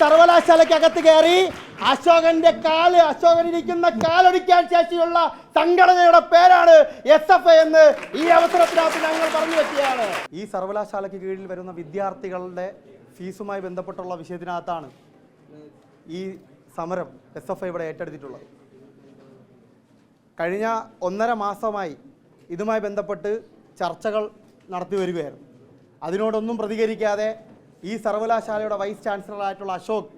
സർവകലാശാലയ്ക്കകത്ത് കയറി അശോകനിരിക്കുന്ന കാലൊടിക്കാൻ ശേഷിയുള്ള സംഘടനയുടെ പേരാണ് SFI എന്ന് ഈ അവസരത്തിനകത്ത് ഞങ്ങൾ പറഞ്ഞു വെക്കുകയാണ്. ഈ സർവകലാശാലയ്ക്ക് കീഴിൽ വരുന്ന വിദ്യാർത്ഥികളുടെ ഫീസുമായി ബന്ധപ്പെട്ടുള്ള വിഷയത്തിനകത്താണ് ഈ സമരം SFI ഇവിടെ ഏറ്റെടുത്തിട്ടുള്ളത്. കഴിഞ്ഞ 1.5 മാസമായി ഇതുമായി ബന്ധപ്പെട്ട് ചർച്ചകൾ നടത്തി വരികയായിരുന്നു. അതിനോടൊന്നും പ്രതികരിക്കാതെ ഈ സർവകലാശാലയുടെ വൈസ് ചാൻസലറായിട്ടുള്ള അശോക്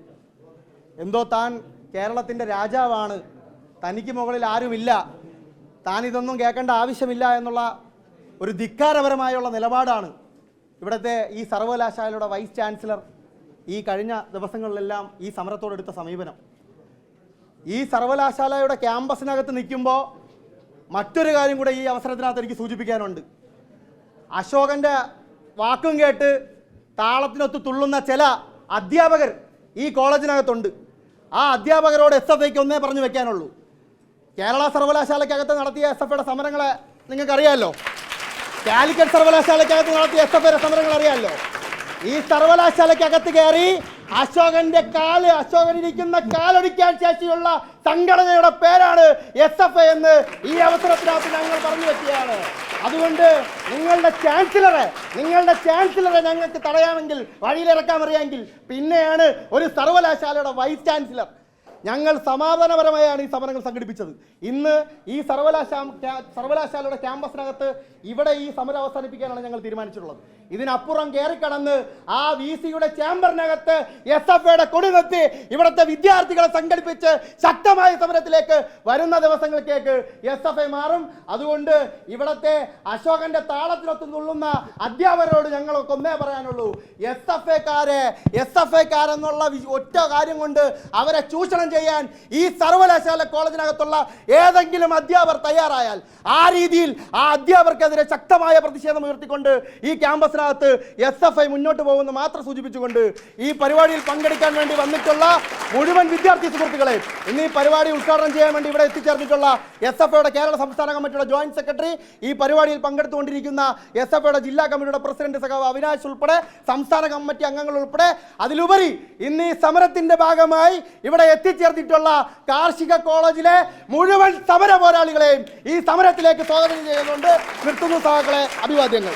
എന്തോ താൻ കേരളത്തിൻ്റെ രാജാവാണ്, തനിക്ക് മുകളിൽ ആരുമില്ല, താൻ ഇതൊന്നും കേൾക്കേണ്ട ആവശ്യമില്ല എന്നുള്ള ഒരു ധിക്കാരപരമായുള്ള നിലപാടാണ് ഇവിടുത്തെ ഈ സർവകലാശാലയുടെ വൈസ് ചാൻസലർ ഈ കഴിഞ്ഞ ദിവസങ്ങളിലെല്ലാം ഈ സമരത്തോടെടുത്ത സമീപനം. ഈ സർവകലാശാലയുടെ ക്യാമ്പസിനകത്ത് നിൽക്കുമ്പോൾ മറ്റൊരു കാര്യം കൂടെ ഈ അവസരത്തിനകത്ത് എനിക്ക് സൂചിപ്പിക്കാനുണ്ട്. അശോകൻ്റെ വാക്കും കേട്ട് താളത്തിനൊത്ത് തുള്ളുന്ന ചില അധ്യാപകർ ഈ കോളേജിനകത്തുണ്ട്. ആ അധ്യാപകരോട് SFIക്ക് ഒന്നേ പറഞ്ഞു വെക്കാനുള്ളൂ. കേരള സർവകലാശാലയ്ക്കകത്ത് നടത്തിയ SFIയുടെ സമരങ്ങളെ നിങ്ങൾക്കറിയാമല്ലോ. കാലിക്കറ്റ് സർവകലാശാലയ്ക്കകത്ത് നടത്തിയ SFIയുടെ സമരങ്ങൾ അറിയാമല്ലോ. ഈ സർവകലാശാലയ്ക്കകത്ത് കയറി അശോകനിരിക്കുന്ന കാലൊടിക്കാൻ ശേഷിയുള്ള സംഘടനയുടെ പേരാണ് SFI എന്ന് ഈ അവസരത്തിനകത്ത് ഞങ്ങൾ പറഞ്ഞു വെക്കുകയാണ്. അതുകൊണ്ട് നിങ്ങളുടെ ചാൻസലറെ ഞങ്ങൾക്ക് തടയാമെങ്കിൽ, വഴിയിലിറക്കാൻ അറിയാമെങ്കിൽ പിന്നെയാണ് ഒരു സർവകലാശാലയുടെ വൈസ് ചാൻസലർ. ഞങ്ങൾ സമാധാനപരമായാണ് ഈ സമരങ്ങൾ സംഘടിപ്പിച്ചത്. ഇന്ന് ഈ സർവകലാശാലയുടെ ക്യാമ്പസിനകത്ത് ഇവിടെ ഈ സമരം അവസാനിപ്പിക്കാനാണ് ഞങ്ങൾ തീരുമാനിച്ചിട്ടുള്ളത്. ഇതിനപ്പുറം കയറിക്കടന്ന് ആ VCയുടെ ചേംബറിനകത്ത് SFIയുടെ കൊടുകത്തി ഇവിടുത്തെ വിദ്യാർത്ഥികളെ സംഘടിപ്പിച്ച് ശക്തമായ സമരത്തിലേക്ക് വരുന്ന ദിവസങ്ങളിലേക്ക് SFI മാറും. അതുകൊണ്ട് ഇവിടുത്തെ അശോകന്റെ താളത്തിനൊത്ത് തുള്ളുന്ന അധ്യാപകരോട് ഞങ്ങൾക്ക് ഒന്നേ പറയാനുള്ളൂ, SFIക്കാരെന്നുള്ള ഒറ്റ കാര്യം കൊണ്ട് അവരെ ചൂഷണം ചെയ്യാൻ ഈ സർവകലാശാല കോളേജിനകത്തുള്ള ഏതെങ്കിലും അധ്യാപകർ തയ്യാറായാൽ ആ രീതിയിൽ ആ അധ്യാപകർക്കെതിരെ ശക്തമായ പ്രതിഷേധം ഉയർത്തിക്കൊണ്ട് ഈ ക്യാമ്പസിനകത്ത് SFI മുന്നോട്ട് പോകുമെന്ന് മാത്രം സൂചിപ്പിച്ചുകൊണ്ട് ഈ പരിപാടിയിൽ പങ്കെടുക്കാൻ വേണ്ടി വന്നിട്ടുള്ള മുഴുവൻ വിദ്യാർത്ഥി സുഹൃത്തുക്കളെ, ഇന്ന് ഈ പരിപാടി ഉദ്ഘാടനം ചെയ്യാൻ വേണ്ടി ഇവിടെ എത്തിച്ചേർന്നിട്ടുള്ള SFIയുടെ കേരള സംസ്ഥാന കമ്മിറ്റിയുടെ ജോയിന്റ് സെക്രട്ടറി, ഈ പരിപാടിയിൽ പങ്കെടുത്തുകൊണ്ടിരിക്കുന്ന SFIയുടെ ജില്ലാ കമ്മിറ്റിയുടെ പ്രസിഡന്റ് സഖാവ് അവിനാശ് ഉൾപ്പെടെ സംസ്ഥാന കമ്മിറ്റി അംഗങ്ങൾ ഉൾപ്പെടെ, അതിലുപരി ഇന്ന് ഈ സമരത്തിന്റെ ഭാഗമായി ഇവിടെ എത്തിച്ചേർന്നിട്ടുള്ള കാർഷിക കോളേജിലെ മുഴുവൻ സമര പോരാളികളെയും ഈ സമരത്തിലേക്ക് സ്വാഗതം ചെയ്യുന്നുണ്ട്. നിർത്തുന്നു സഹാക്കളെ, അഭിവാദ്യങ്ങൾ.